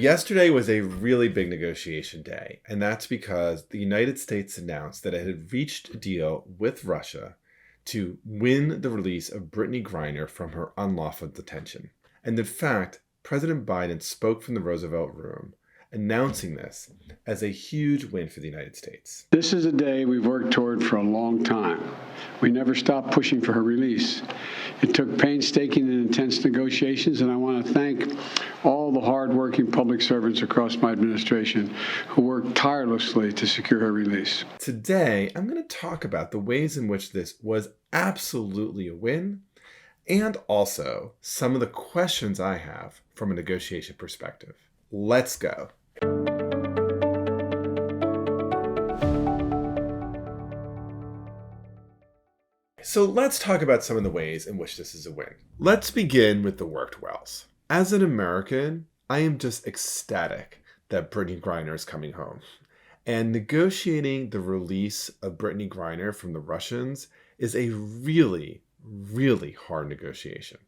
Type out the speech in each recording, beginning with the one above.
Yesterday was a really big negotiation day, and that's because the United States announced that it had reached a deal with Russia to win the release of Brittney Griner from her unlawful detention. And in fact, President Biden spoke from the Roosevelt Room, announcing this as a huge win for the United States. This is a day we've worked toward for a long time. We never stopped pushing for her release. It took painstaking and intense negotiations, and I want to thank all the hardworking public servants across my administration who worked tirelessly to secure her release. Today, I'm going to talk about the ways in which this was absolutely a win, and also some of the questions I have from a negotiation perspective. Let's go. So let's talk about some of the ways in which this is a win. Let's begin with the worked wells. As an American, I am just ecstatic that Brittney Griner is coming home. And negotiating the release of Brittney Griner from the Russians is a really, really hard negotiation.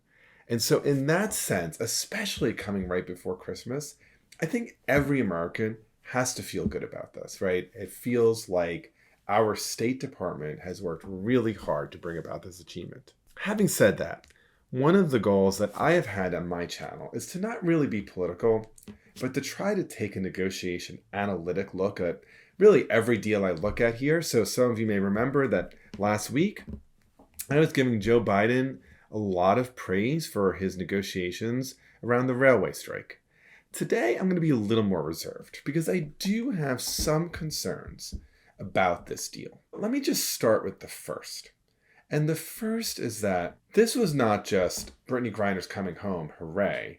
And so in that sense, especially coming right before Christmas, I think every American has to feel good about this, right? It feels like our State Department has worked really hard to bring about this achievement. Having said that, one of the goals that I have had on my channel is to not really be political, but to try to take a negotiation analytic look at really every deal I look at here. So some of you may remember that last week, I was giving Joe Biden a lot of praise for his negotiations around the railway strike. Today, I'm going to be a little more reserved because I do have some concerns about this deal. Let me just start with the first. And the first is that this was not just Brittney Griner's coming home, hooray.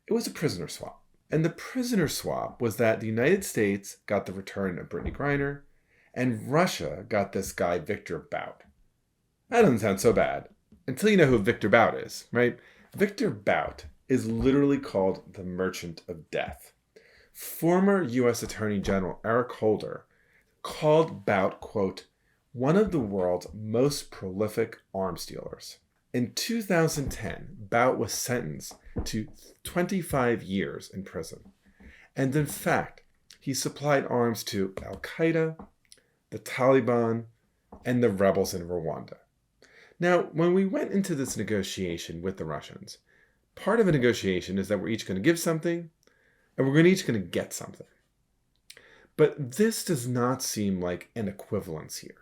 It was a prisoner swap. And the prisoner swap was that the United States got the return of Brittney Griner and Russia got this guy, Viktor Bout. That doesn't sound so bad until you know who Viktor Bout is, right? Viktor Bout is literally called the Merchant of Death. Former U.S. Attorney General Eric Holder called Bout, quote, one of the world's most prolific arms dealers. In 2010, Bout was sentenced to 25 years in prison. And in fact, he supplied arms to Al-Qaeda, the Taliban, and the rebels in Rwanda. Now, when we went into this negotiation with the Russians, part of a negotiation is that we're each going to give something, and we're each going to get something. But this does not seem like an equivalence here.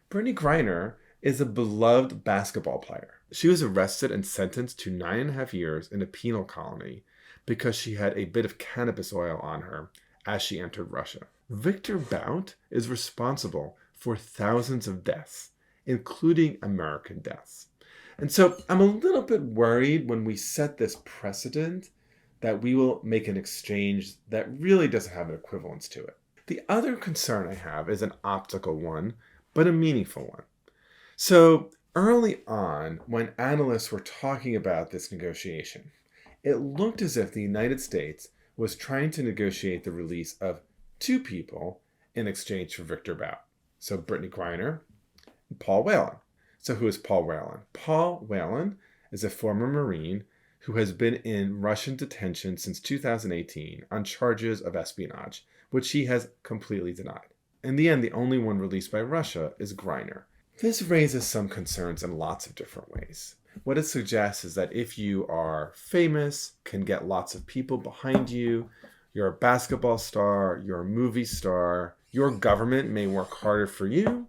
Brittney Griner is a beloved basketball player. She was arrested and sentenced to 9.5 years in a penal colony because she had a bit of cannabis oil on her as she entered Russia. Viktor Bout is responsible for thousands of deaths, including American deaths. And so I'm a little bit worried when we set this precedent that we will make an exchange that really doesn't have an equivalence to it. The other concern I have is an optical one, but a meaningful one. So early on, when analysts were talking about this negotiation, it looked as if the United States was trying to negotiate the release of two people in exchange for Viktor Bout. So Brittney Griner and Paul Whelan. So who is Paul Whelan? Paul Whelan is a former Marine who has been in Russian detention since 2018 on charges of espionage, which he has completely denied. In the end, the only one released by Russia is Griner. This raises some concerns in lots of different ways. What it suggests is that if you are famous, can get lots of people behind you, you're a basketball star, you're a movie star, your government may work harder for you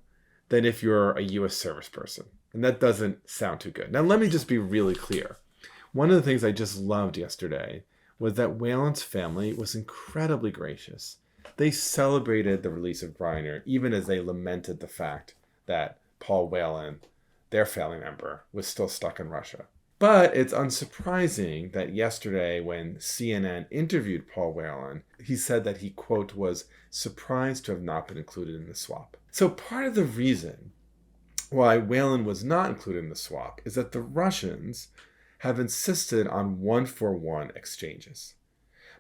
than if you're a U.S. service person. And that doesn't sound too good. Now, let me just be really clear. One of the things I just loved yesterday was that Whelan's family was incredibly gracious. They celebrated the release of Griner, even as they lamented the fact that Paul Whelan, their family member, was still stuck in Russia. But it's unsurprising that yesterday when CNN interviewed Paul Whelan, he said that he, quote, was surprised to have not been included in the swap. So part of the reason why Whelan was not included in the swap is that the Russians have insisted on one-for-one exchanges.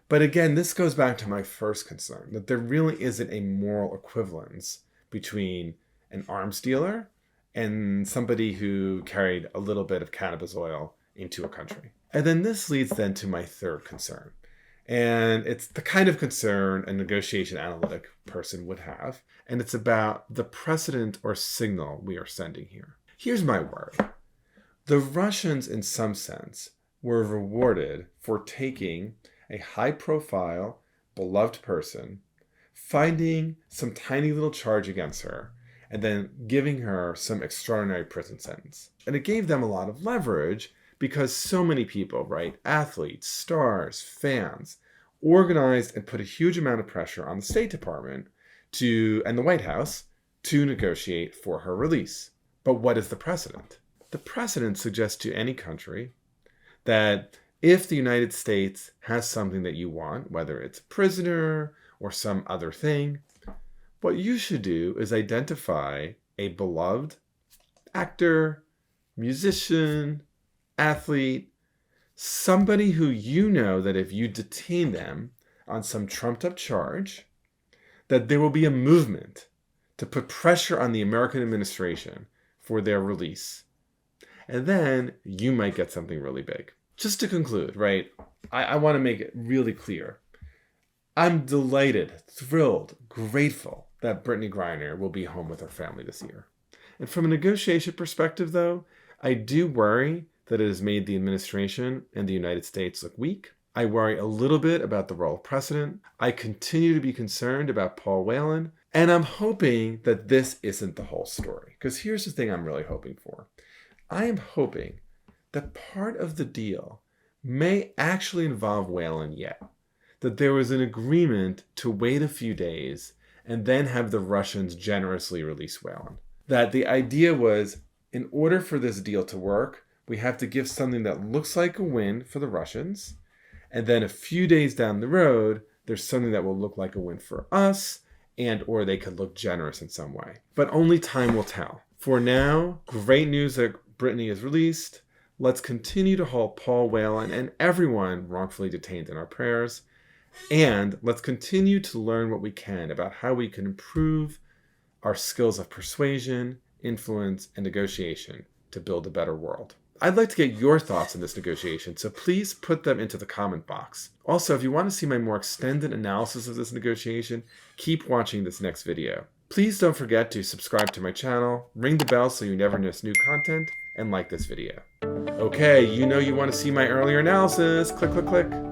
But again, this goes back to my first concern, that there really isn't a moral equivalence between an arms dealer and somebody who carried a little bit of cannabis oil into a country. And then this leads then to my third concern. And it's the kind of concern a negotiation analytic person would have. And it's about the precedent or signal we are sending here. Here's my worry. The Russians, in some sense, were rewarded for taking a high-profile, beloved person, finding some tiny little charge against her, and then giving her some extraordinary prison sentence. And it gave them a lot of leverage because so many people, right, athletes, stars, fans, organized and put a huge amount of pressure on the State Department and the White House to negotiate for her release. But what is the precedent? The precedent suggests to any country that if the United States has something that you want, whether it's a prisoner or some other thing, what you should do is identify a beloved actor, musician, athlete, somebody who you know that if you detain them on some trumped up charge, that there will be a movement to put pressure on the American administration for their release. And then you might get something really big. Just to conclude, right, I want to make it really clear. I'm delighted, thrilled, grateful that Brittney Griner will be home with her family this year. And from a negotiation perspective, though, I do worry that it has made the administration and the United States look weak. I worry a little bit about the role of precedent. I continue to be concerned about Paul Whelan. And I'm hoping that this isn't the whole story. Because here's the thing I'm really hoping for. I am hoping that part of the deal may actually involve Whelan yet. That there was an agreement to wait a few days and then have the Russians generously release Whelan. That the idea was, in order for this deal to work, we have to give something that looks like a win for the Russians, and then a few days down the road, there's something that will look like a win for us, and or they could look generous in some way. But only time will tell. For now, great news that Brittney is released. Let's continue to hold Paul Whelan and everyone wrongfully detained in our prayers. And let's continue to learn what we can about how we can improve our skills of persuasion, influence, and negotiation to build a better world. I'd like to get your thoughts on this negotiation, so please put them into the comment box. Also, if you want to see my more extended analysis of this negotiation, keep watching this next video. Please don't forget to subscribe to my channel, ring the bell so you never miss new content, and like this video. Okay, you know you want to see my earlier analysis. Click, click, click.